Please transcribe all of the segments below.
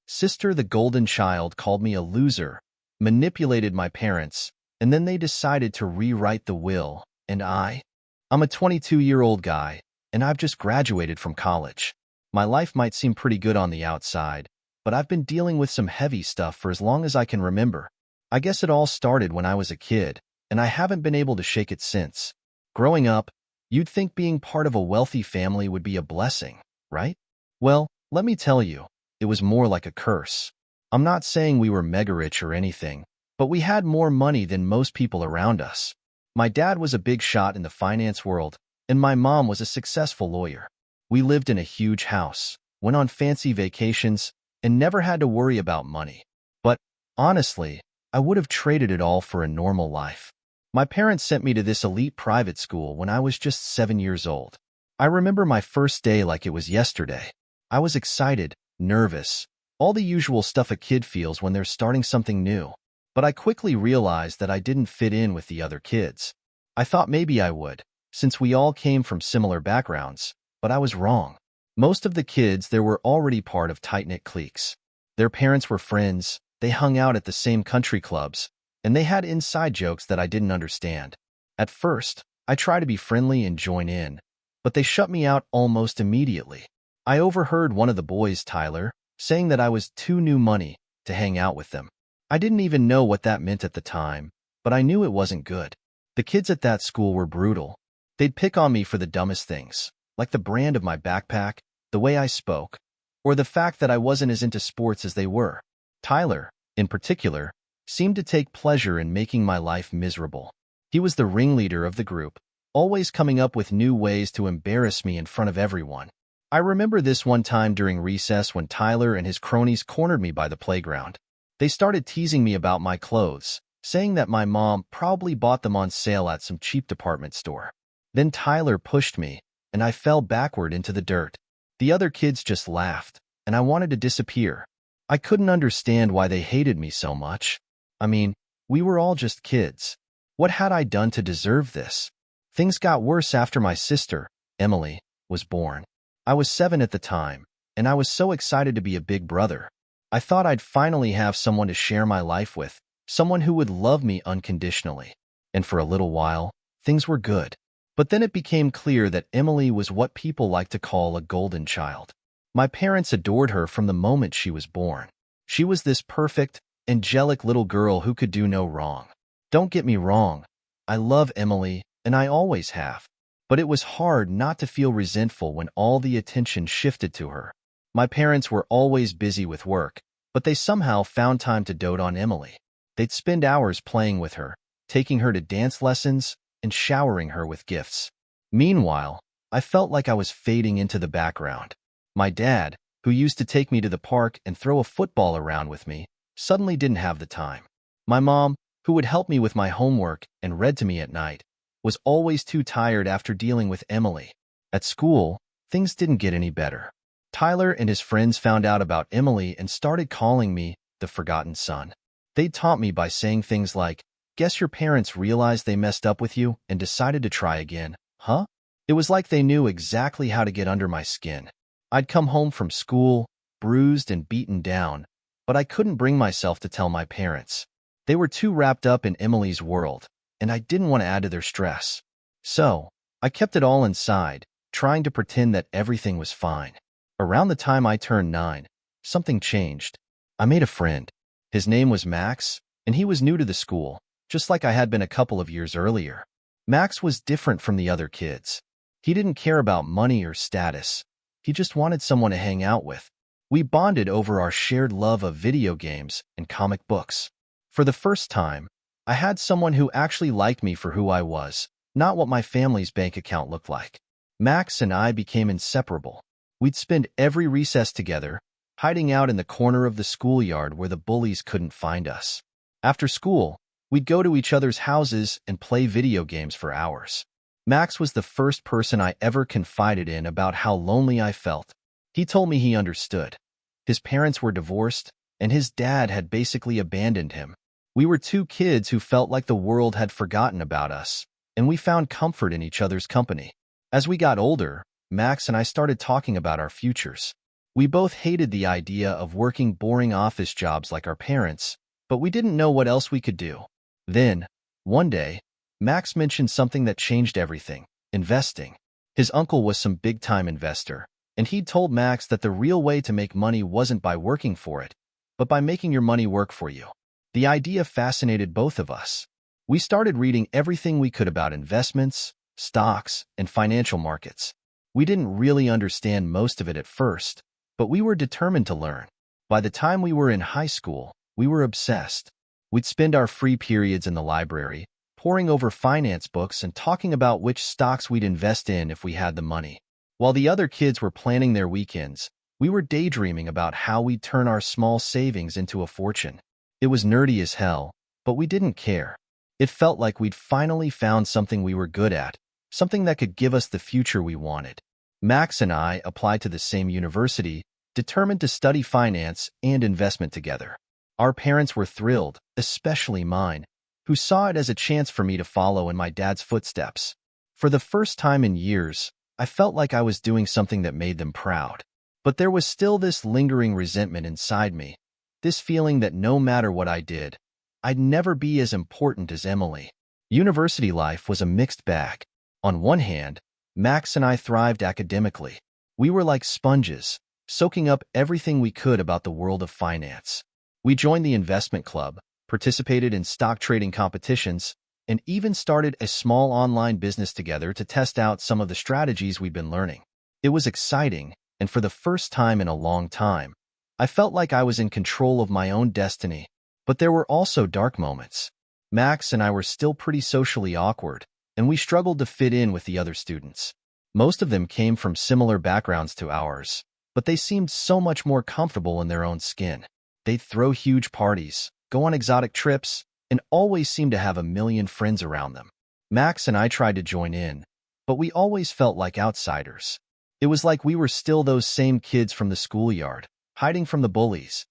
Sister, the golden child, called me a loser, manipulated my parents, and then they decided to rewrite the will, and I'm a 22-year-old guy, and I've just graduated from college. My life might seem pretty good on the outside, but I've been dealing with some heavy stuff for as long as I can remember. I guess it all started when I was a kid, and I haven't been able to shake it since. Growing up, you'd think being part of a wealthy family would be a blessing, right? Well, let me tell you, it was more like a curse. I'm not saying we were mega rich or anything, but we had more money than most people around us. My dad was a big shot in the finance world, and my mom was a successful lawyer. We lived in a huge house, went on fancy vacations, and never had to worry about money. But, honestly, I would have traded it all for a normal life. My parents sent me to this elite private school when I was just 7 years old. I remember my first day like it was yesterday. I was excited, nervous, all the usual stuff a kid feels when they're starting something new. But I quickly realized that I didn't fit in with the other kids. I thought maybe I would, since we all came from similar backgrounds, but I was wrong. Most of the kids there were already part of tight-knit cliques. Their parents were friends, they hung out at the same country clubs, and they had inside jokes that I didn't understand. At first, I tried to be friendly and join in, but they shut me out almost immediately. I overheard one of the boys, Tyler, saying that I was too new money to hang out with them. I didn't even know what that meant at the time, but I knew it wasn't good. The kids at that school were brutal. They'd pick on me for the dumbest things, like the brand of my backpack, the way I spoke, or the fact that I wasn't as into sports as they were. Tyler, in particular, seemed to take pleasure in making my life miserable. He was the ringleader of the group, always coming up with new ways to embarrass me in front of everyone. I remember this one time during recess when Tyler and his cronies cornered me by the playground. They started teasing me about my clothes, saying that my mom probably bought them on sale at some cheap department store. Then Tyler pushed me, and I fell backward into the dirt. The other kids just laughed, and I wanted to disappear. I couldn't understand why they hated me so much. I mean, we were all just kids. What had I done to deserve this? Things got worse after my sister, Emily, was born. I was 7 at the time, and I was so excited to be a big brother. I thought I'd finally have someone to share my life with, someone who would love me unconditionally. And for a little while, things were good. But then it became clear that Emily was what people like to call a golden child. My parents adored her from the moment she was born. She was this perfect, angelic little girl who could do no wrong. Don't get me wrong, I love Emily, and I always have. But it was hard not to feel resentful when all the attention shifted to her. My parents were always busy with work, but they somehow found time to dote on Emily. They'd spend hours playing with her, taking her to dance lessons, and showering her with gifts. Meanwhile, I felt like I was fading into the background. My dad, who used to take me to the park and throw a football around with me, suddenly didn't have the time. My mom, who would help me with my homework and read to me at night, was always too tired after dealing with Emily. At school, things didn't get any better. Tyler and his friends found out about Emily and started calling me the forgotten son. They'd taunt me by saying things like, "Guess your parents realized they messed up with you and decided to try again, huh?" It was like they knew exactly how to get under my skin. I'd come home from school, bruised and beaten down, but I couldn't bring myself to tell my parents. They were too wrapped up in Emily's world, and I didn't want to add to their stress. So, I kept it all inside, trying to pretend that everything was fine. Around the time I turned 9, something changed. I made a friend. His name was Max, and he was new to the school, just like I had been a couple of years earlier. Max was different from the other kids. He didn't care about money or status. He just wanted someone to hang out with. We bonded over our shared love of video games and comic books. For the first time, I had someone who actually liked me for who I was, not what my family's bank account looked like. Max and I became inseparable. We'd spend every recess together, hiding out in the corner of the schoolyard where the bullies couldn't find us. After school, we'd go to each other's houses and play video games for hours. Max was the first person I ever confided in about how lonely I felt. He told me he understood. His parents were divorced, and his dad had basically abandoned him. We were two kids who felt like the world had forgotten about us, and we found comfort in each other's company. As we got older, Max and I started talking about our futures. We both hated the idea of working boring office jobs like our parents, but we didn't know what else we could do. Then, one day, Max mentioned something that changed everything: investing. His uncle was some big-time investor, and he'd told Max that the real way to make money wasn't by working for it, but by making your money work for you. The idea fascinated both of us. We started reading everything we could about investments, stocks, and financial markets. We didn't really understand most of it at first, but we were determined to learn. By the time we were in high school, we were obsessed. We'd spend our free periods in the library, poring over finance books and talking about which stocks we'd invest in if we had the money. While the other kids were planning their weekends, we were daydreaming about how we'd turn our small savings into a fortune. It was nerdy as hell, but we didn't care. It felt like we'd finally found something we were good at, something that could give us the future we wanted. Max and I applied to the same university, determined to study finance and investment together. Our parents were thrilled, especially mine, who saw it as a chance for me to follow in my dad's footsteps. For the first time in years, I felt like I was doing something that made them proud. But there was still this lingering resentment inside me, this feeling that no matter what I did, I'd never be as important as Emily. University life was a mixed bag. On one hand, Max and I thrived academically. We were like sponges, soaking up everything we could about the world of finance. We joined the investment club, participated in stock trading competitions, and even started a small online business together to test out some of the strategies we'd been learning. It was exciting, and for the first time in a long time, I felt like I was in control of my own destiny. But there were also dark moments. Max and I were still pretty socially awkward, and we struggled to fit in with the other students. Most of them came from similar backgrounds to ours, but they seemed so much more comfortable in their own skin. They'd throw huge parties, go on exotic trips, and always seemed to have a million friends around them. Max and I tried to join in, but we always felt like outsiders. It was like we were still those same kids from the schoolyard, hiding from the bullies.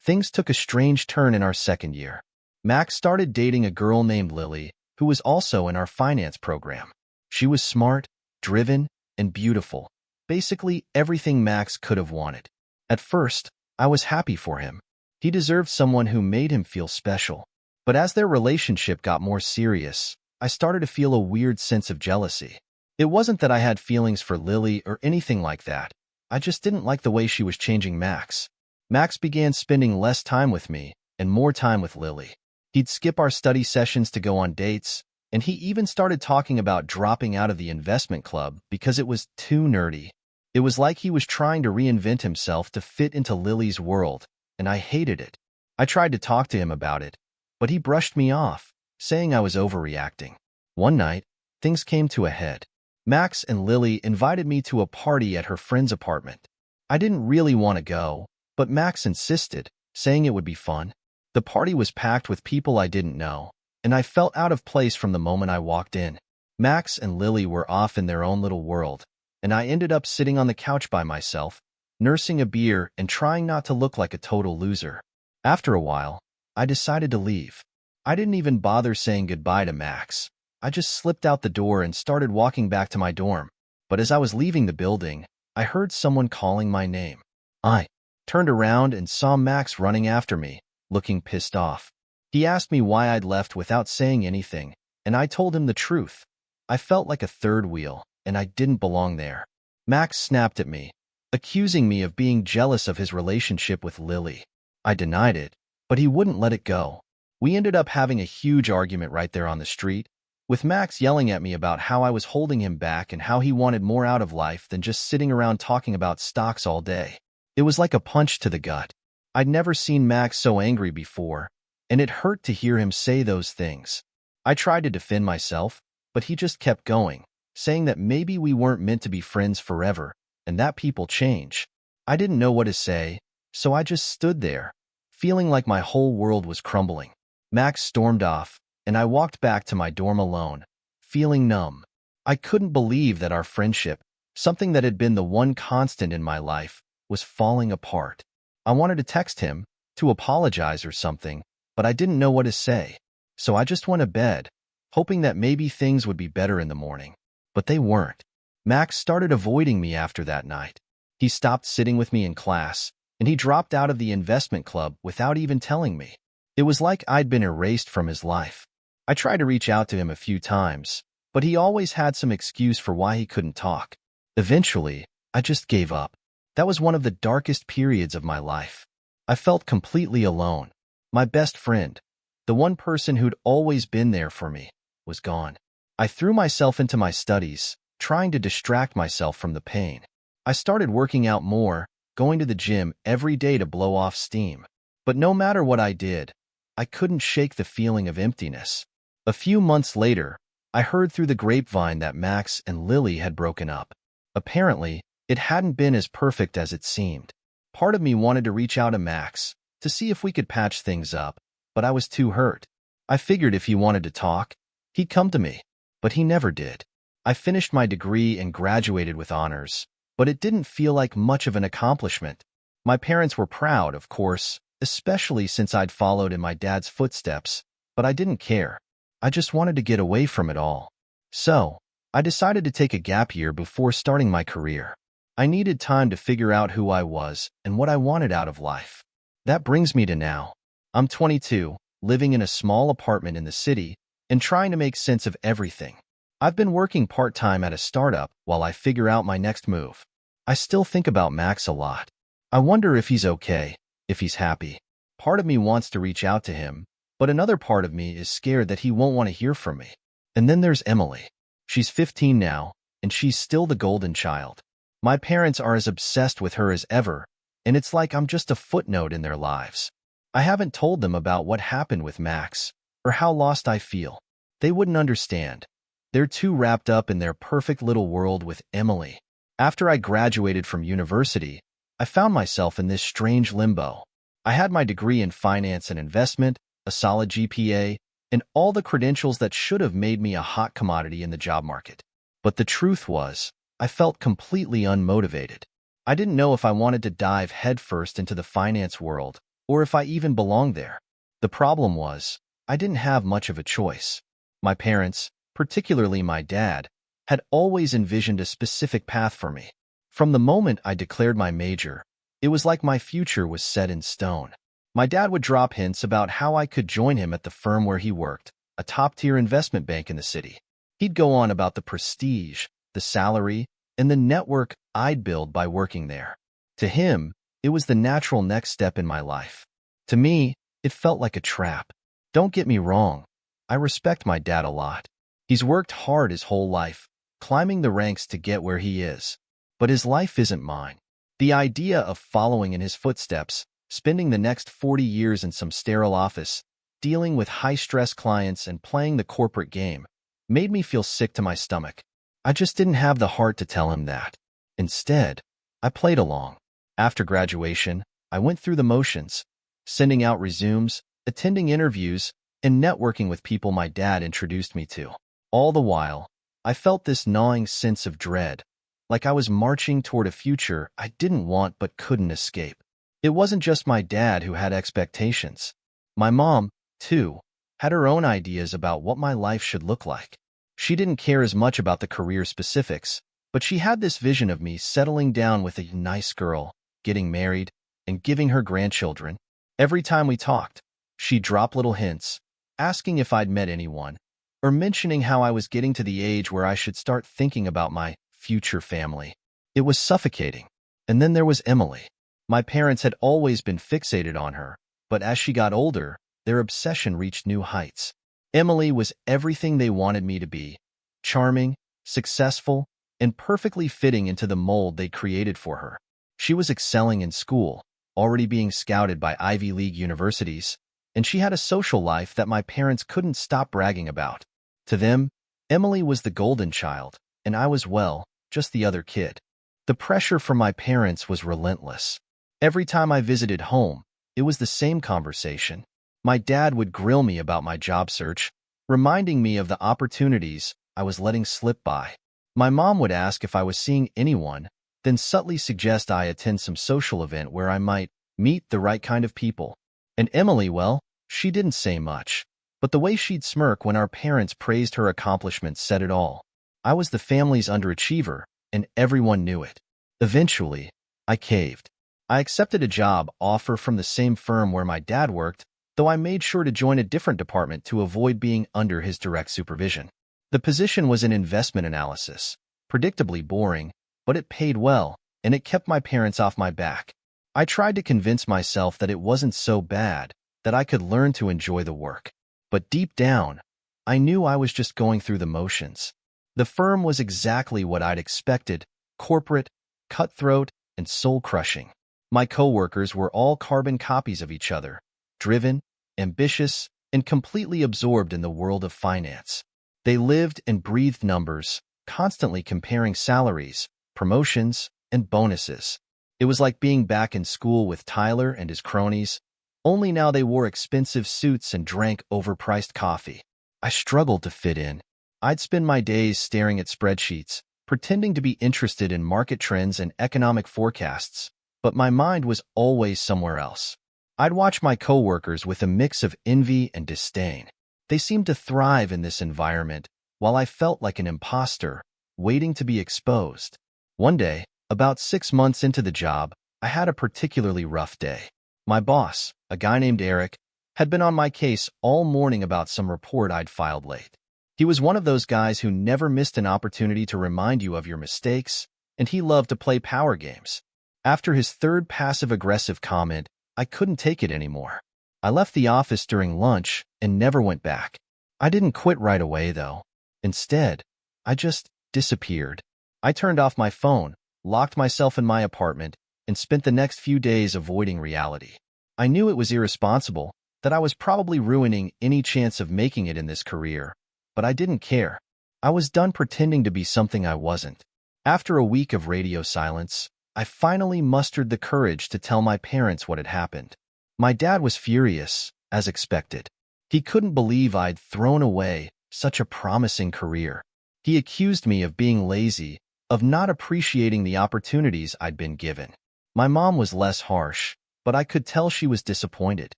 Things took a strange turn in our second year. Max started dating a girl named Lily, who was also in our finance program. She was smart, driven, and beautiful. Basically everything Max could have wanted. At first, I was happy for him. He deserved someone who made him feel special. But as their relationship got more serious, I started to feel a weird sense of jealousy. It wasn't that I had feelings for Lily or anything like that. I just didn't like the way she was changing Max. Max began spending less time with me and more time with Lily. He'd skip our study sessions to go on dates, and he even started talking about dropping out of the investment club because it was too nerdy. It was like he was trying to reinvent himself to fit into Lily's world, and I hated it. I tried to talk to him about it, but he brushed me off, saying I was overreacting. One night, things came to a head. Max and Lily invited me to a party at her friend's apartment. I didn't really want to go, but Max insisted, saying it would be fun. The party was packed with people I didn't know, and I felt out of place from the moment I walked in. Max and Lily were off in their own little world, and I ended up sitting on the couch by myself, nursing a beer and trying not to look like a total loser. After a while, I decided to leave. I didn't even bother saying goodbye to Max. I just slipped out the door and started walking back to my dorm. But as I was leaving the building, I heard someone calling my name. I turned around and saw Max running after me, looking pissed off. He asked me why I'd left without saying anything, and I told him the truth. I felt like a third wheel, and I didn't belong there. Max snapped at me, accusing me of being jealous of his relationship with Lily. I denied it, but he wouldn't let it go. We ended up having a huge argument right there on the street, with Max yelling at me about how I was holding him back and how he wanted more out of life than just sitting around talking about stocks all day. It was like a punch to the gut. I'd never seen Max so angry before, and it hurt to hear him say those things. I tried to defend myself, but he just kept going, saying that maybe we weren't meant to be friends forever, and that people change. I didn't know what to say, so I just stood there, feeling like my whole world was crumbling. Max stormed off, and I walked back to my dorm alone, feeling numb. I couldn't believe that our friendship, something that had been the one constant in my life, was falling apart. I wanted to text him, to apologize or something, but I didn't know what to say. So I just went to bed, hoping that maybe things would be better in the morning. But they weren't. Max started avoiding me after that night. He stopped sitting with me in class, and he dropped out of the investment club without even telling me. It was like I'd been erased from his life. I tried to reach out to him a few times, but he always had some excuse for why he couldn't talk. Eventually, I just gave up. That was one of the darkest periods of my life. I felt completely alone. My best friend, the one person who'd always been there for me, was gone. I threw myself into my studies, trying to distract myself from the pain. I started working out more, going to the gym every day to blow off steam. But no matter what I did, I couldn't shake the feeling of emptiness. A few months later, I heard through the grapevine that Max and Lily had broken up. Apparently, it hadn't been as perfect as it seemed. Part of me wanted to reach out to Max to see if we could patch things up, but I was too hurt. I figured if he wanted to talk, he'd come to me, but he never did. I finished my degree and graduated with honors, but it didn't feel like much of an accomplishment. My parents were proud, of course, especially since I'd followed in my dad's footsteps, but I didn't care. I just wanted to get away from it all. So, I decided to take a gap year before starting my career. I needed time to figure out who I was and what I wanted out of life. That brings me to now. I'm 22, living in a small apartment in the city, and trying to make sense of everything. I've been working part-time at a startup while I figure out my next move. I still think about Max a lot. I wonder if he's okay, if he's happy. Part of me wants to reach out to him, but another part of me is scared that he won't want to hear from me. And then there's Emily. She's 15 now, and she's still the golden child. My parents are as obsessed with her as ever, and it's like I'm just a footnote in their lives. I haven't told them about what happened with Max, or how lost I feel. They wouldn't understand. They're too wrapped up in their perfect little world with Emily. After I graduated from university, I found myself in this strange limbo. I had my degree in finance and investment, a solid GPA, and all the credentials that should have made me a hot commodity in the job market. But the truth was, I felt completely unmotivated. I didn't know if I wanted to dive headfirst into the finance world, or if I even belonged there. The problem was, I didn't have much of a choice. My parents, particularly my dad, had always envisioned a specific path for me. From the moment I declared my major, it was like my future was set in stone. My dad would drop hints about how I could join him at the firm where he worked, a top-tier investment bank in the city. He'd go on about the prestige, the salary, and the network I'd build by working there. To him, it was the natural next step in my life. To me, it felt like a trap. Don't get me wrong, I respect my dad a lot. He's worked hard his whole life, climbing the ranks to get where he is. But his life isn't mine. The idea of following in his footsteps, spending the next 40 years in some sterile office, dealing with high-stress clients and playing the corporate game, made me feel sick to my stomach. I just didn't have the heart to tell him that. Instead, I played along. After graduation, I went through the motions, sending out resumes, attending interviews, and networking with people my dad introduced me to. All the while, I felt this gnawing sense of dread, like I was marching toward a future I didn't want but couldn't escape. It wasn't just my dad who had expectations. My mom, too, had her own ideas about what my life should look like. She didn't care as much about the career specifics, but she had this vision of me settling down with a nice girl, getting married, and giving her grandchildren. Every time we talked, she'd drop little hints, asking if I'd met anyone, or mentioning how I was getting to the age where I should start thinking about my future family. It was suffocating. And then there was Emily. My parents had always been fixated on her, but as she got older, their obsession reached new heights. Emily was everything they wanted me to be: charming, successful, and perfectly fitting into the mold they created for her. She was excelling in school, already being scouted by Ivy League universities, and she had a social life that my parents couldn't stop bragging about. To them, Emily was the golden child, and I was, well, just the other kid. The pressure from my parents was relentless. Every time I visited home, it was the same conversation. My dad would grill me about my job search, reminding me of the opportunities I was letting slip by. My mom would ask if I was seeing anyone, then subtly suggest I attend some social event where I might meet the right kind of people. And Emily, well, she didn't say much, but the way she'd smirk when our parents praised her accomplishments said it all. I was the family's underachiever, and everyone knew it. Eventually, I caved. I accepted a job offer from the same firm where my dad worked, though I made sure to join a different department to avoid being under his direct supervision. The position was in investment analysis, predictably boring, but it paid well, and it kept my parents off my back. I tried to convince myself that it wasn't so bad, that I could learn to enjoy the work. But deep down, I knew I was just going through the motions. The firm was exactly what I'd expected: corporate, cutthroat, and soul-crushing. My coworkers were all carbon copies of each other, driven, ambitious, and completely absorbed in the world of finance. They lived and breathed numbers, constantly comparing salaries, promotions, and bonuses. It was like being back in school with Tyler and his cronies, only now they wore expensive suits and drank overpriced coffee. I struggled to fit in. I'd spend my days staring at spreadsheets, pretending to be interested in market trends and economic forecasts, but my mind was always somewhere else. I'd watch my coworkers with a mix of envy and disdain. They seemed to thrive in this environment, while I felt like an imposter, waiting to be exposed. One day, about 6 months into the job, I had a particularly rough day. My boss, a guy named Eric, had been on my case all morning about some report I'd filed late. He was one of those guys who never missed an opportunity to remind you of your mistakes, and he loved to play power games. After his third passive-aggressive comment, I couldn't take it anymore. I left the office during lunch and never went back. I didn't quit right away, though. Instead, I just disappeared. I turned off my phone, locked myself in my apartment, and spent the next few days avoiding reality. I knew it was irresponsible, that I was probably ruining any chance of making it in this career, but I didn't care. I was done pretending to be something I wasn't. After a week of radio silence, I finally mustered the courage to tell my parents what had happened. My dad was furious, as expected. He couldn't believe I'd thrown away such a promising career. He accused me of being lazy, of not appreciating the opportunities I'd been given. My mom was less harsh, but I could tell she was disappointed.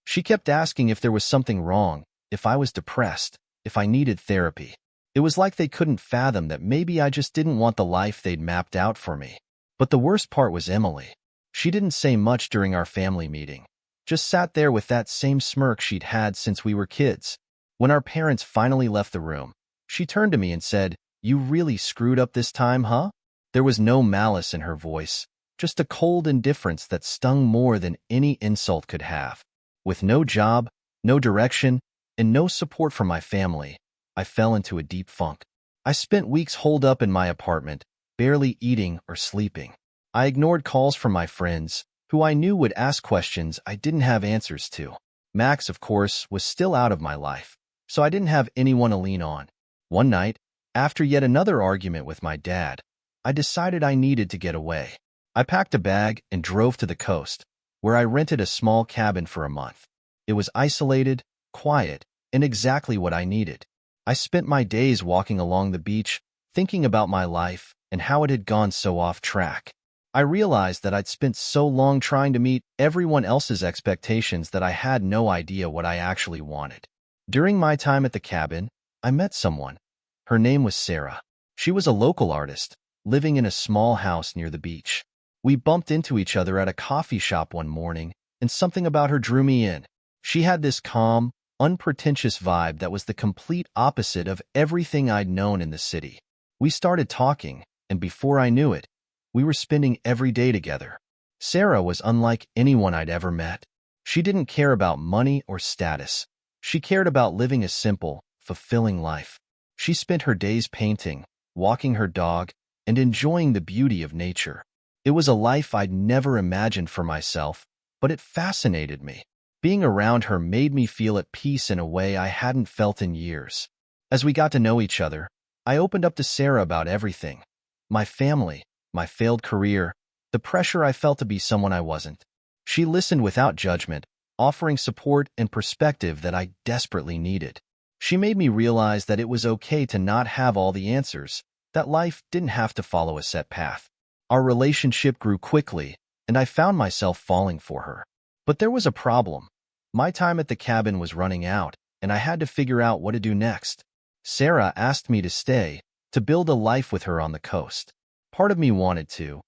She kept asking if there was something wrong, if I was depressed, if I needed therapy. It was like they couldn't fathom that maybe I just didn't want the life they'd mapped out for me. But the worst part was Emily. She didn't say much during our family meeting, just sat there with that same smirk she'd had since we were kids. When our parents finally left the room, she turned to me and said, "You really screwed up this time, huh?" There was no malice in her voice, just a cold indifference that stung more than any insult could have. With no job, no direction, and no support from my family, I fell into a deep funk. I spent weeks holed up in my apartment, barely eating or sleeping. I ignored calls from my friends, who I knew would ask questions I didn't have answers to. Max, of course, was still out of my life, so I didn't have anyone to lean on. One night, after yet another argument with my dad, I decided I needed to get away. I packed a bag and drove to the coast, where I rented a small cabin for a month. It was isolated, quiet, and exactly what I needed. I spent my days walking along the beach, thinking about my life and how it had gone so off track. I realized that I'd spent so long trying to meet everyone else's expectations that I had no idea what I actually wanted. During my time at the cabin, I met someone. Her name was Sarah. She was a local artist, living in a small house near the beach. We bumped into each other at a coffee shop one morning, and something about her drew me in. She had this calm, unpretentious vibe that was the complete opposite of everything I'd known in the city. We started talking, and before I knew it, we were spending every day together. Sarah was unlike anyone I'd ever met. She didn't care about money or status. She cared about living a simple, fulfilling life. She spent her days painting, walking her dog, and enjoying the beauty of nature. It was a life I'd never imagined for myself, but it fascinated me. Being around her made me feel at peace in a way I hadn't felt in years. As we got to know each other, I opened up to Sarah about everything: my family, my failed career, the pressure I felt to be someone I wasn't. She listened without judgment, offering support and perspective that I desperately needed. She made me realize that it was okay to not have all the answers, that life didn't have to follow a set path. Our relationship grew quickly, and I found myself falling for her. But there was a problem. My time at the cabin was running out, and I had to figure out what to do next. Sarah asked me to stay, to build a life with her on the coast. Part of me wanted to,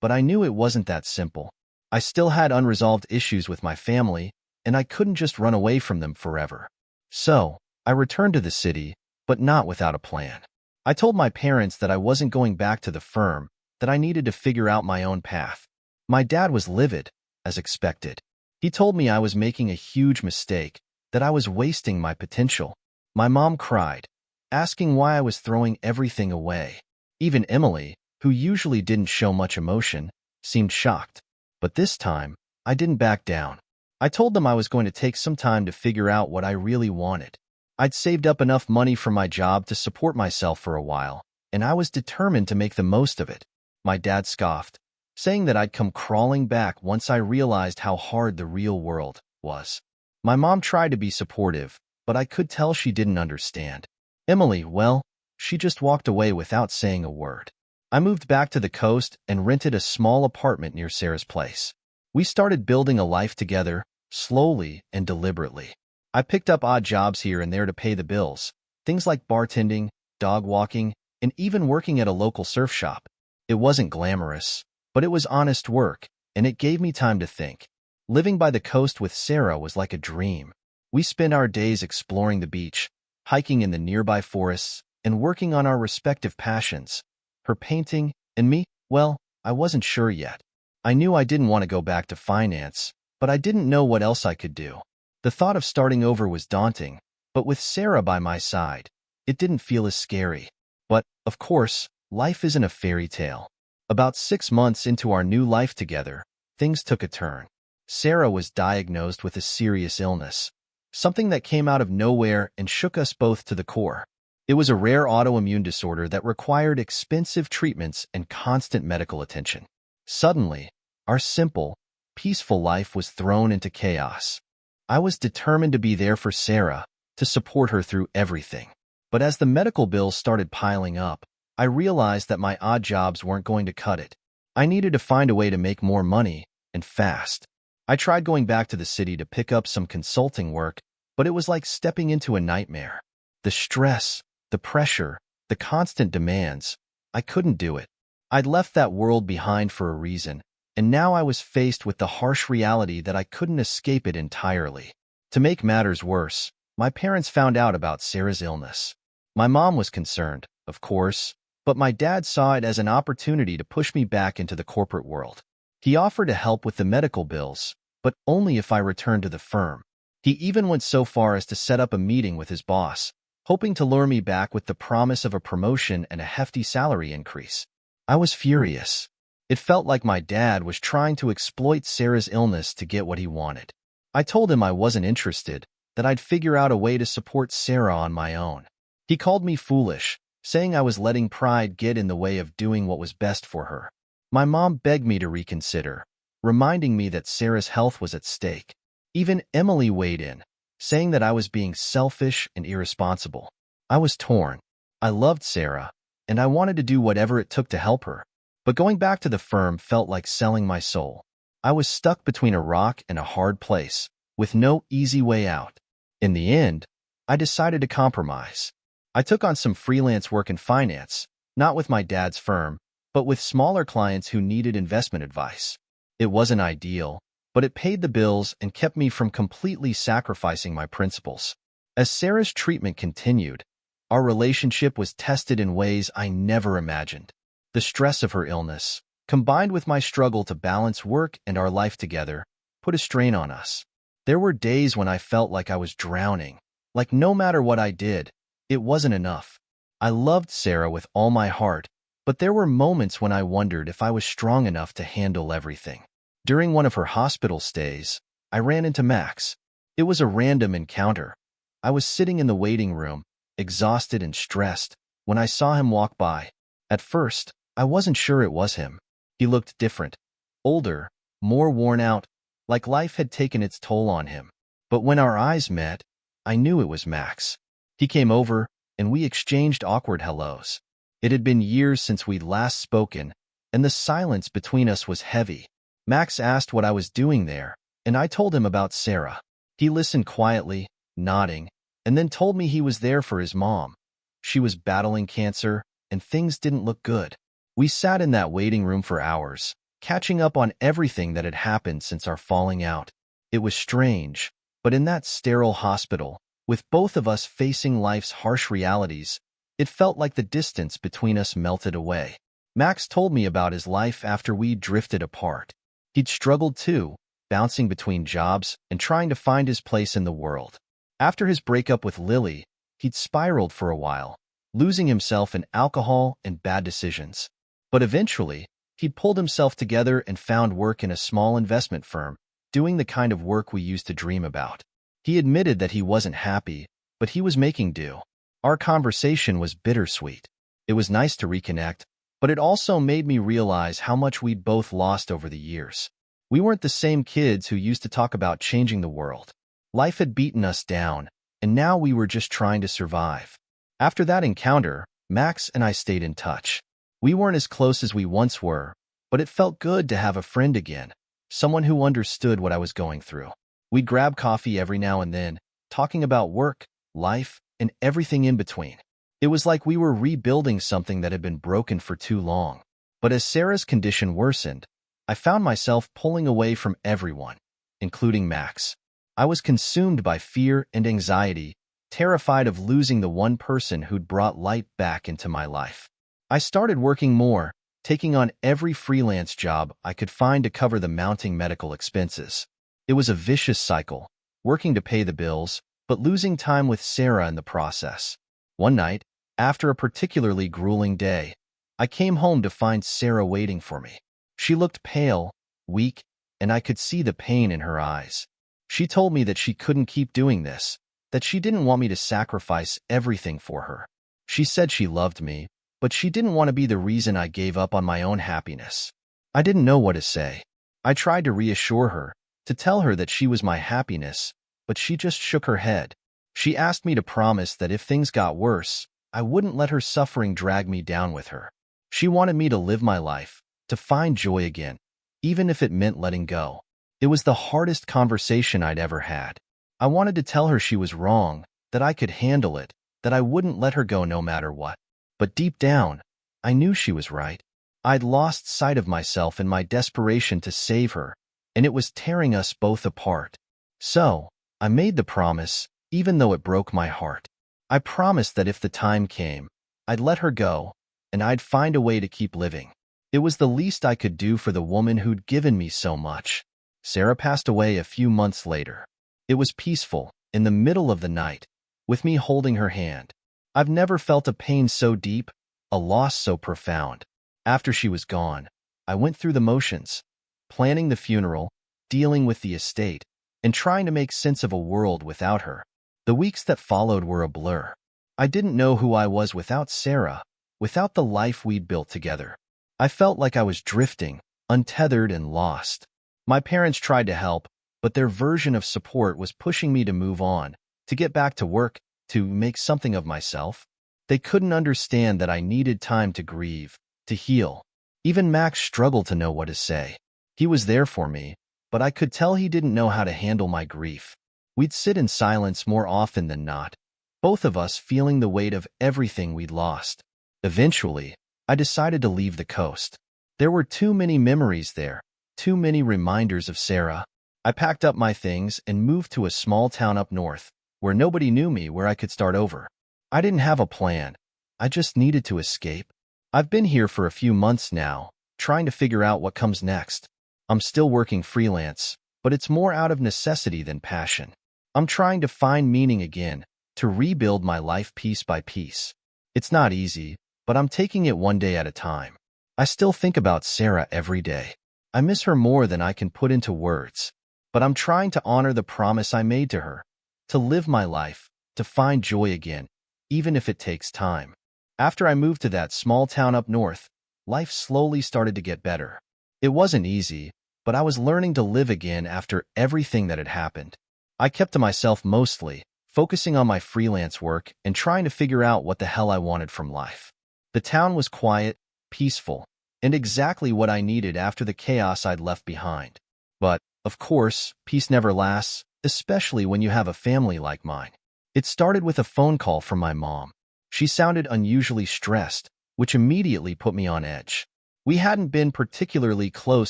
But I knew it wasn't that simple. I still had unresolved issues with my family, and I couldn't just run away from them forever. So, I returned to the city, but not without a plan. I told my parents that I wasn't going back to the firm, that I needed to figure out my own path. My dad was livid, as expected. He told me I was making a huge mistake, that I was wasting my potential. My mom cried, asking why I was throwing everything away. Even Emily, who usually didn't show much emotion, seemed shocked. But this time, I didn't back down. I told them I was going to take some time to figure out what I really wanted. I'd saved up enough money from my job to support myself for a while, and I was determined to make the most of it. My dad scoffed, saying that I'd come crawling back once I realized how hard the real world was. My mom tried to be supportive, but I could tell she didn't understand. Emily, well, she just walked away without saying a word. I moved back to the coast and rented a small apartment near Sarah's place. We started building a life together, slowly and deliberately. I picked up odd jobs here and there to pay the bills, things like bartending, dog walking, and even working at a local surf shop. It wasn't glamorous, but it was honest work, and it gave me time to think. Living by the coast with Sarah was like a dream. We spent our days exploring the beach, hiking in the nearby forests, and working on our respective passions. Her painting, and me, well, I wasn't sure yet. I knew I didn't want to go back to finance, but I didn't know what else I could do. The thought of starting over was daunting, but with Sarah by my side, it didn't feel as scary. But, of course, life isn't a fairy tale. About 6 months into our new life together, things took a turn. Sarah was diagnosed with a serious illness, something that came out of nowhere and shook us both to the core. It was a rare autoimmune disorder that required expensive treatments and constant medical attention. Suddenly, our simple, peaceful life was thrown into chaos. I was determined to be there for Sarah, to support her through everything. But as the medical bills started piling up, I realized that my odd jobs weren't going to cut it. I needed to find a way to make more money, and fast. I tried going back to the city to pick up some consulting work, but it was like stepping into a nightmare. The stress, the pressure, the constant demands, I couldn't do it. I'd left that world behind for a reason, and now I was faced with the harsh reality that I couldn't escape it entirely. To make matters worse, my parents found out about Sarah's illness. My mom was concerned, of course, but my dad saw it as an opportunity to push me back into the corporate world. He offered to help with the medical bills, but only if I returned to the firm. He even went so far as to set up a meeting with his boss, hoping to lure me back with the promise of a promotion and a hefty salary increase. I was furious. It felt like my dad was trying to exploit Sarah's illness to get what he wanted. I told him I wasn't interested, that I'd figure out a way to support Sarah on my own. He called me foolish, saying I was letting pride get in the way of doing what was best for her. My mom begged me to reconsider, reminding me that Sarah's health was at stake. Even Emily weighed in, saying that I was being selfish and irresponsible. I was torn. I loved Sarah, and I wanted to do whatever it took to help her. But going back to the firm felt like selling my soul. I was stuck between a rock and a hard place, with no easy way out. In the end, I decided to compromise. I took on some freelance work in finance, not with my dad's firm, but with smaller clients who needed investment advice. It wasn't ideal, but it paid the bills and kept me from completely sacrificing my principles. As Sarah's treatment continued, our relationship was tested in ways I never imagined. The stress of her illness, combined with my struggle to balance work and our life together, put a strain on us. There were days when I felt like I was drowning, like no matter what I did, it wasn't enough. I loved Sarah with all my heart, but there were moments when I wondered if I was strong enough to handle everything. During one of her hospital stays, I ran into Max. It was a random encounter. I was sitting in the waiting room, exhausted and stressed, when I saw him walk by. At first, I wasn't sure it was him. He looked different, older, more worn out, like life had taken its toll on him. But when our eyes met, I knew it was Max. He came over, and we exchanged awkward hellos. It had been years since we'd last spoken, and the silence between us was heavy. Max asked what I was doing there, and I told him about Sarah. He listened quietly, nodding, and then told me he was there for his mom. She was battling cancer, and things didn't look good. We sat in that waiting room for hours, catching up on everything that had happened since our falling out. It was strange, but in that sterile hospital, with both of us facing life's harsh realities, it felt like the distance between us melted away. Max told me about his life after we drifted apart. He'd struggled too, bouncing between jobs and trying to find his place in the world. After his breakup with Lily, he'd spiraled for a while, losing himself in alcohol and bad decisions. But eventually, he'd pulled himself together and found work in a small investment firm, doing the kind of work we used to dream about. He admitted that he wasn't happy, but he was making do. Our conversation was bittersweet. It was nice to reconnect, but it also made me realize how much we'd both lost over the years. We weren't the same kids who used to talk about changing the world. Life had beaten us down, and now we were just trying to survive. After that encounter, Max and I stayed in touch. We weren't as close as we once were, but it felt good to have a friend again, someone who understood what I was going through. We'd grab coffee every now and then, talking about work, life, and everything in between. It was like we were rebuilding something that had been broken for too long. But as Sarah's condition worsened, I found myself pulling away from everyone, including Max. I was consumed by fear and anxiety, terrified of losing the one person who'd brought light back into my life. I started working more, taking on every freelance job I could find to cover the mounting medical expenses. It was a vicious cycle, working to pay the bills, but losing time with Sarah in the process. One night, after a particularly grueling day, I came home to find Sarah waiting for me. She looked pale, weak, and I could see the pain in her eyes. She told me that she couldn't keep doing this, that she didn't want me to sacrifice everything for her. She said she loved me, but she didn't want to be the reason I gave up on my own happiness. I didn't know what to say. I tried to reassure her, to tell her that she was my happiness, but she just shook her head. She asked me to promise that if things got worse, I wouldn't let her suffering drag me down with her. She wanted me to live my life, to find joy again, even if it meant letting go. It was the hardest conversation I'd ever had. I wanted to tell her she was wrong, that I could handle it, that I wouldn't let her go no matter what. But deep down, I knew she was right. I'd lost sight of myself in my desperation to save her, and it was tearing us both apart. So, I made the promise, even though it broke my heart. I promised that if the time came, I'd let her go, and I'd find a way to keep living. It was the least I could do for the woman who'd given me so much. Sarah passed away a few months later. It was peaceful, in the middle of the night, with me holding her hand. I've never felt a pain so deep, a loss so profound. After she was gone, I went through the motions, planning the funeral, dealing with the estate, and trying to make sense of a world without her. The weeks that followed were a blur. I didn't know who I was without Sarah, without the life we'd built together. I felt like I was drifting, untethered and lost. My parents tried to help, but their version of support was pushing me to move on, to get back to work, to make something of myself. They couldn't understand that I needed time to grieve, to heal. Even Max struggled to know what to say. He was there for me, but I could tell he didn't know how to handle my grief. We'd sit in silence more often than not, both of us feeling the weight of everything we'd lost. Eventually, I decided to leave the coast. There were too many memories there, too many reminders of Sarah. I packed up my things and moved to a small town up north, where nobody knew me, where I could start over. I didn't have a plan. I just needed to escape. I've been here for a few months now, trying to figure out what comes next. I'm still working freelance, but it's more out of necessity than passion. I'm trying to find meaning again, to rebuild my life piece by piece. It's not easy, but I'm taking it one day at a time. I still think about Sarah every day. I miss her more than I can put into words, but I'm trying to honor the promise I made to her, to live my life, to find joy again, even if it takes time. After I moved to that small town up north, life slowly started to get better. It wasn't easy, but I was learning to live again after everything that had happened. I kept to myself mostly, focusing on my freelance work and trying to figure out what the hell I wanted from life. The town was quiet, peaceful, and exactly what I needed after the chaos I'd left behind. But, of course, peace never lasts, especially when you have a family like mine. It started with a phone call from my mom. She sounded unusually stressed, which immediately put me on edge. We hadn't been particularly close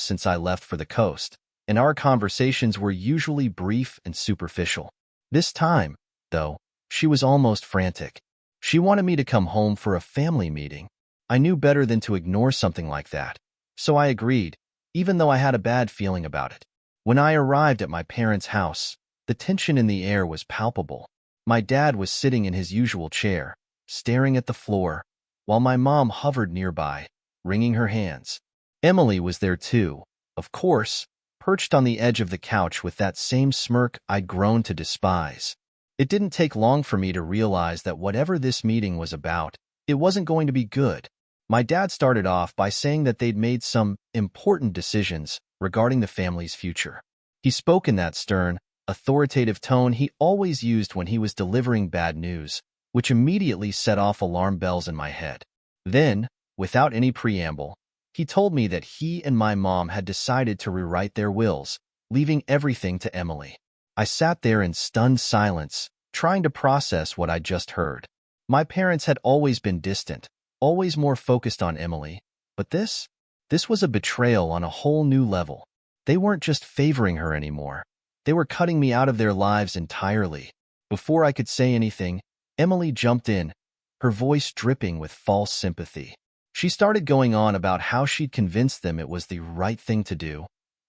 since I left for the coast, and our conversations were usually brief and superficial. This time, though, she was almost frantic. She wanted me to come home for a family meeting. I knew better than to ignore something like that, so I agreed, even though I had a bad feeling about it. When I arrived at my parents' house, the tension in the air was palpable. My dad was sitting in his usual chair, staring at the floor, while my mom hovered nearby, wringing her hands. Emily was there too, of course, perched on the edge of the couch with that same smirk I'd grown to despise. It didn't take long for me to realize that whatever this meeting was about, it wasn't going to be good. My dad started off by saying that they'd made some important decisions regarding the family's future. He spoke in that stern, authoritative tone he always used when he was delivering bad news, which immediately set off alarm bells in my head. Then, without any preamble, he told me that he and my mom had decided to rewrite their wills, leaving everything to Emily. I sat there in stunned silence, trying to process what I'd just heard. My parents had always been distant, always more focused on Emily, but this was a betrayal on a whole new level. They weren't just favoring her anymore. They were cutting me out of their lives entirely. Before I could say anything, Emily jumped in, her voice dripping with false sympathy. She started going on about how she'd convinced them it was the right thing to do,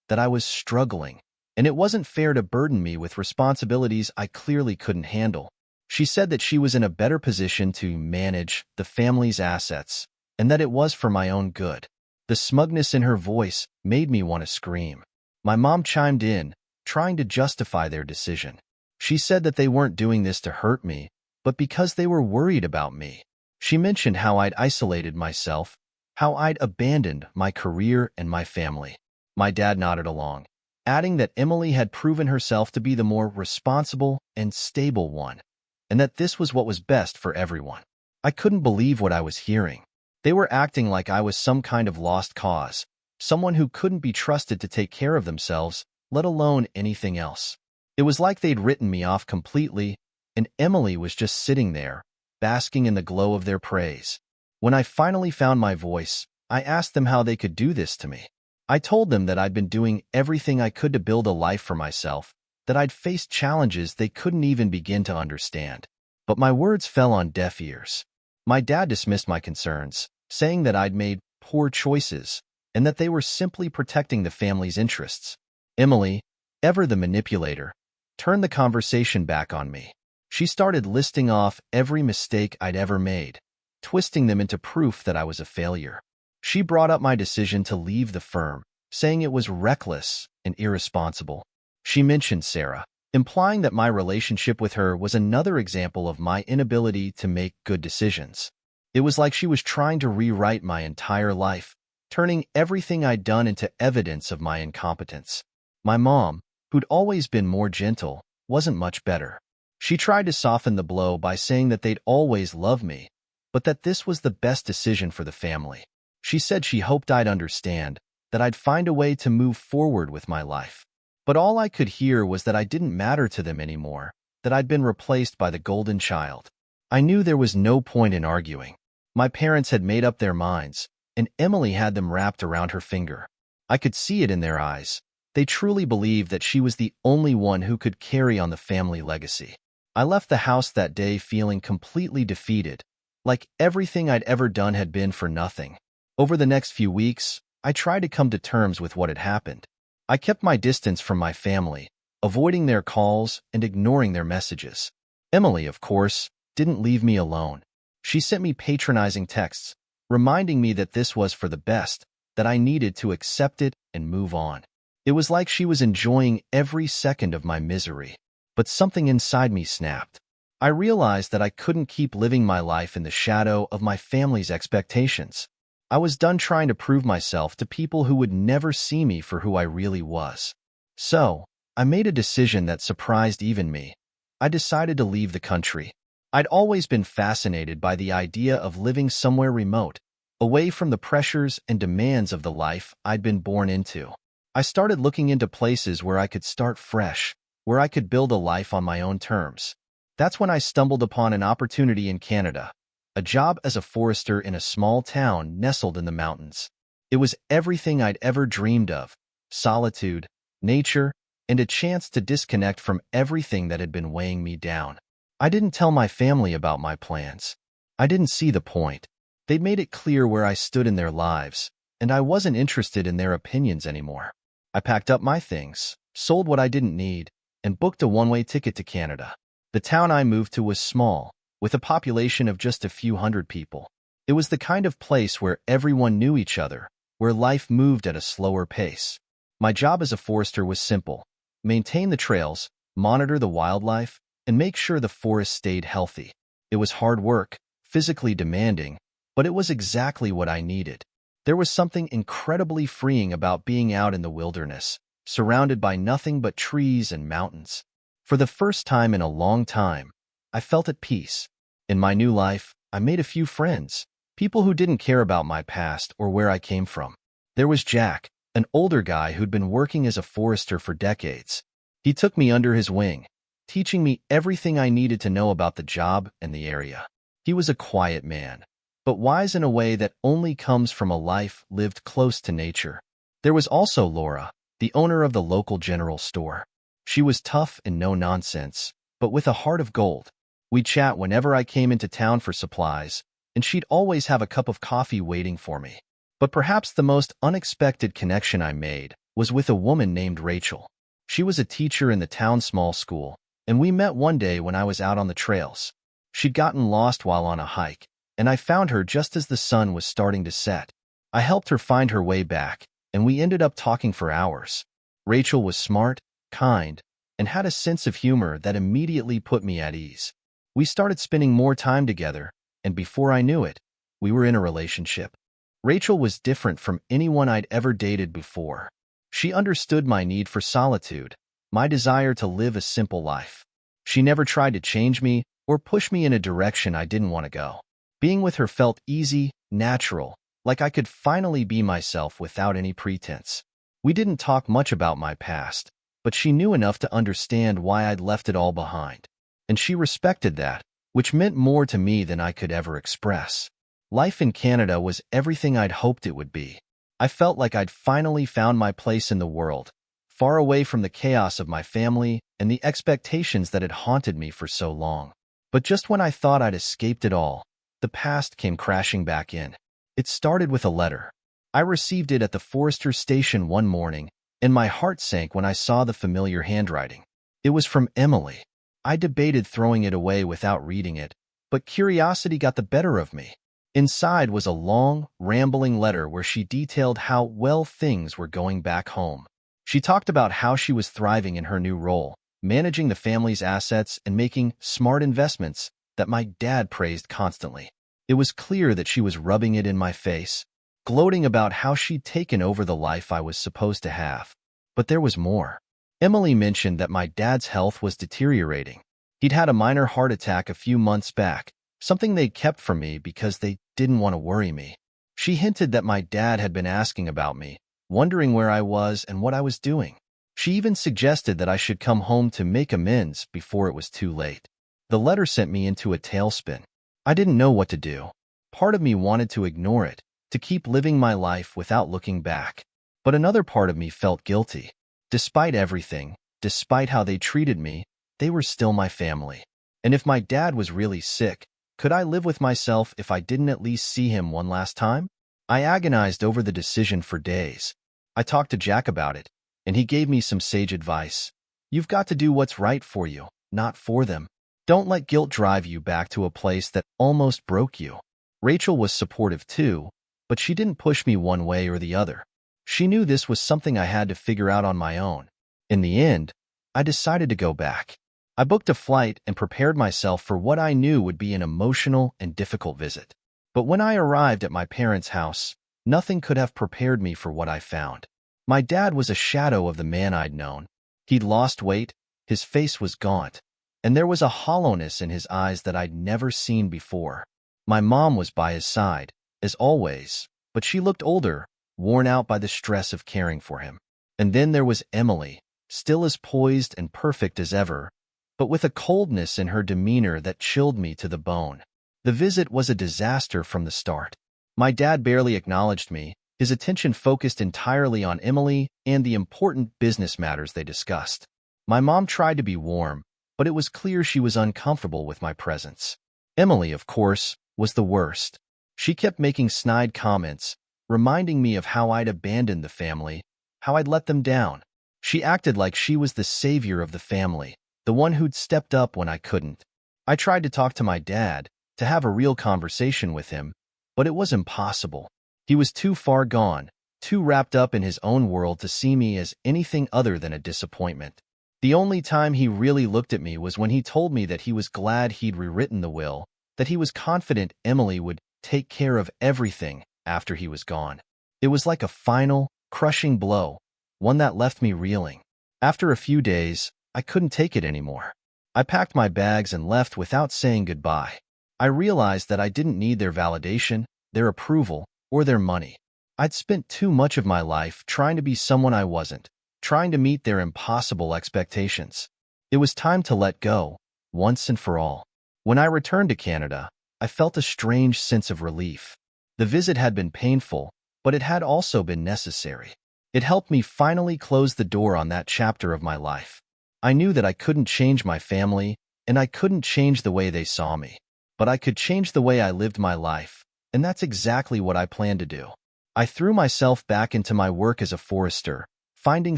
that I was struggling, and it wasn't fair to burden me with responsibilities I clearly couldn't handle. She said that she was in a better position to manage the family's assets, and that it was for my own good. The smugness in her voice made me want to scream. My mom chimed in, trying to justify their decision. She said that they weren't doing this to hurt me, but because they were worried about me. She mentioned how I'd isolated myself, how I'd abandoned my career and my family. My dad nodded along, adding that Emily had proven herself to be the more responsible and stable one, and that this was what was best for everyone. I couldn't believe what I was hearing. They were acting like I was some kind of lost cause, someone who couldn't be trusted to take care of themselves, let alone anything else. It was like they'd written me off completely, and Emily was just sitting there, basking in the glow of their praise. When I finally found my voice, I asked them how they could do this to me. I told them that I'd been doing everything I could to build a life for myself, that I'd faced challenges they couldn't even begin to understand. But my words fell on deaf ears. My dad dismissed my concerns, saying that I'd made poor choices, and that they were simply protecting the family's interests. Emily, ever the manipulator, turned the conversation back on me. She started listing off every mistake I'd ever made, twisting them into proof that I was a failure. She brought up my decision to leave the firm, saying it was reckless and irresponsible. She mentioned Sarah, implying that my relationship with her was another example of my inability to make good decisions. It was like she was trying to rewrite my entire life, turning everything I'd done into evidence of my incompetence. My mom, who'd always been more gentle, wasn't much better. She tried to soften the blow by saying that they'd always loved me, but that this was the best decision for the family. She said she hoped I'd understand, that I'd find a way to move forward with my life. But all I could hear was that I didn't matter to them anymore, that I'd been replaced by the golden child. I knew there was no point in arguing. My parents had made up their minds, and Emily had them wrapped around her finger. I could see it in their eyes. They truly believed that she was the only one who could carry on the family legacy. I left the house that day feeling completely defeated, like everything I'd ever done had been for nothing. Over the next few weeks, I tried to come to terms with what had happened. I kept my distance from my family, avoiding their calls and ignoring their messages. Emily, of course, didn't leave me alone. She sent me patronizing texts, reminding me that this was for the best, that I needed to accept it and move on. It was like she was enjoying every second of my misery. But something inside me snapped. I realized that I couldn't keep living my life in the shadow of my family's expectations. I was done trying to prove myself to people who would never see me for who I really was. So, I made a decision that surprised even me. I decided to leave the country. I'd always been fascinated by the idea of living somewhere remote, away from the pressures and demands of the life I'd been born into. I started looking into places where I could start fresh, where I could build a life on my own terms. That's when I stumbled upon an opportunity in Canada, a job as a forester in a small town nestled in the mountains. It was everything I'd ever dreamed of: solitude, nature, and a chance to disconnect from everything that had been weighing me down. I didn't tell my family about my plans. I didn't see the point. They'd made it clear where I stood in their lives, and I wasn't interested in their opinions anymore. I packed up my things, sold what I didn't need, and booked a one-way ticket to Canada. The town I moved to was small, with a population of just a few hundred people. It was the kind of place where everyone knew each other, where life moved at a slower pace. My job as a forester was simple: maintain the trails, monitor the wildlife, and make sure the forest stayed healthy. It was hard work, physically demanding, but it was exactly what I needed. There was something incredibly freeing about being out in the wilderness, surrounded by nothing but trees and mountains. For the first time in a long time, I felt at peace. In my new life, I made a few friends, people who didn't care about my past or where I came from. There was Jack, an older guy who'd been working as a forester for decades. He took me under his wing, teaching me everything I needed to know about the job and the area. He was a quiet man, but wise in a way that only comes from a life lived close to nature. There was also Laura, the owner of the local general store. She was tough and no-nonsense, but with a heart of gold. We'd chat whenever I came into town for supplies, and she'd always have a cup of coffee waiting for me. But perhaps the most unexpected connection I made was with a woman named Rachel. She was a teacher in the town's small school, and we met one day when I was out on the trails. She'd gotten lost while on a hike, and I found her just as the sun was starting to set. I helped her find her way back, and we ended up talking for hours. Rachel was smart, kind, and had a sense of humor that immediately put me at ease. We started spending more time together, and before I knew it, we were in a relationship. Rachel was different from anyone I'd ever dated before. She understood my need for solitude, my desire to live a simple life. She never tried to change me or push me in a direction I didn't want to go. Being with her felt easy, natural, like I could finally be myself without any pretense. We didn't talk much about my past, but she knew enough to understand why I'd left it all behind. And she respected that, which meant more to me than I could ever express. Life in Canada was everything I'd hoped it would be. I felt like I'd finally found my place in the world, far away from the chaos of my family and the expectations that had haunted me for so long. But just when I thought I'd escaped it all, the past came crashing back in. It started with a letter. I received it at the forester station one morning, and my heart sank when I saw the familiar handwriting. It was from Emily. I debated throwing it away without reading it, but curiosity got the better of me. Inside was a long, rambling letter where she detailed how well things were going back home. She talked about how she was thriving in her new role, managing the family's assets and making smart investments that my dad praised constantly. It was clear that she was rubbing it in my face, gloating about how she'd taken over the life I was supposed to have. But there was more. Emily mentioned that my dad's health was deteriorating. He'd had a minor heart attack a few months back, something they'd kept from me because they didn't want to worry me. She hinted that my dad had been asking about me, wondering where I was and what I was doing. She even suggested that I should come home to make amends before it was too late. The letter sent me into a tailspin. I didn't know what to do. Part of me wanted to ignore it, to keep living my life without looking back. But another part of me felt guilty. Despite everything, despite how they treated me, they were still my family. And if my dad was really sick, could I live with myself if I didn't at least see him one last time? I agonized over the decision for days. I talked to Jack about it, and he gave me some sage advice. You've got to do what's right for you, not for them. Don't let guilt drive you back to a place that almost broke you. Rachel was supportive too, but she didn't push me one way or the other. She knew this was something I had to figure out on my own. In the end, I decided to go back. I booked a flight and prepared myself for what I knew would be an emotional and difficult visit. But when I arrived at my parents' house, nothing could have prepared me for what I found. My dad was a shadow of the man I'd known. He'd lost weight, his face was gaunt, and there was a hollowness in his eyes that I'd never seen before. My mom was by his side, as always, but she looked older, worn out by the stress of caring for him. And then there was Emily, still as poised and perfect as ever, but with a coldness in her demeanor that chilled me to the bone. The visit was a disaster from the start. My dad barely acknowledged me, His attention focused entirely on Emily and the important business matters they discussed. My mom tried to be warm, but it was clear she was uncomfortable with my presence. Emily, of course, was the worst. She kept making snide comments, reminding me of how I'd abandoned the family, how I'd let them down. She acted like she was the savior of the family, the one who'd stepped up when I couldn't. I tried to talk to my dad, to have a real conversation with him, but it was impossible. He was too far gone, too wrapped up in his own world to see me as anything other than a disappointment. The only time he really looked at me was when he told me that he was glad he'd rewritten the will, that he was confident Emily would take care of everything after he was gone. It was like a final, crushing blow, one that left me reeling. After a few days, I couldn't take it anymore. I packed my bags and left without saying goodbye. I realized that I didn't need their validation, their approval, or their money. I'd spent too much of my life trying to be someone I wasn't, trying to meet their impossible expectations. It was time to let go, once and for all. When I returned to Canada, I felt a strange sense of relief. The visit had been painful, but it had also been necessary. It helped me finally close the door on that chapter of my life. I knew that I couldn't change my family, and I couldn't change the way they saw me. But I could change the way I lived my life, and that's exactly what I planned to do. I threw myself back into my work as a forester, finding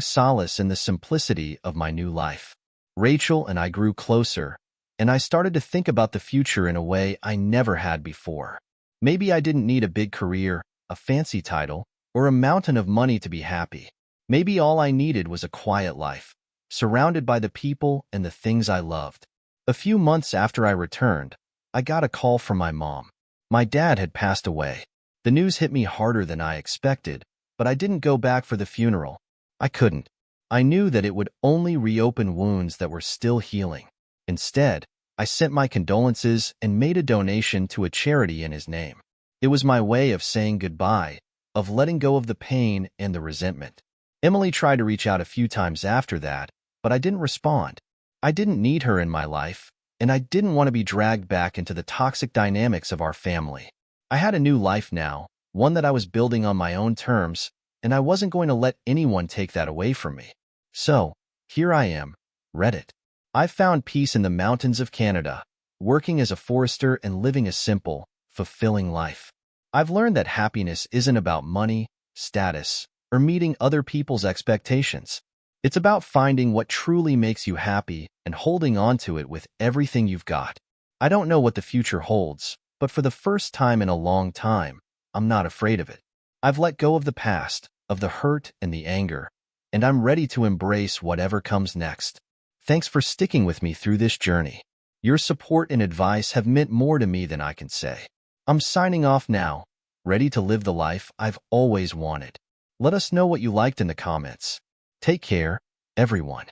solace in the simplicity of my new life. Rachel and I grew closer, and I started to think about the future in a way I never had before. Maybe I didn't need a big career, a fancy title, or a mountain of money to be happy. Maybe all I needed was a quiet life, surrounded by the people and the things I loved. A few months after I returned, I got a call from my mom. My dad had passed away. The news hit me harder than I expected, but I didn't go back for the funeral. I couldn't. I knew that it would only reopen wounds that were still healing. Instead, I sent my condolences and made a donation to a charity in his name. It was my way of saying goodbye, of letting go of the pain and the resentment. Emily tried to reach out a few times after that, but I didn't respond. I didn't need her in my life, and I didn't want to be dragged back into the toxic dynamics of our family. I had a new life now, one that I was building on my own terms, and I wasn't going to let anyone take that away from me. So, here I am, Reddit. I've found peace in the mountains of Canada, working as a forester and living a simple, fulfilling life. I've learned that happiness isn't about money, status, or meeting other people's expectations. It's about finding what truly makes you happy and holding on to it with everything you've got. I don't know what the future holds, but for the first time in a long time, I'm not afraid of it. I've let go of the past, of the hurt and the anger, and I'm ready to embrace whatever comes next. Thanks for sticking with me through this journey. Your support and advice have meant more to me than I can say. I'm signing off now, ready to live the life I've always wanted. Let us know what you liked in the comments. Take care, everyone.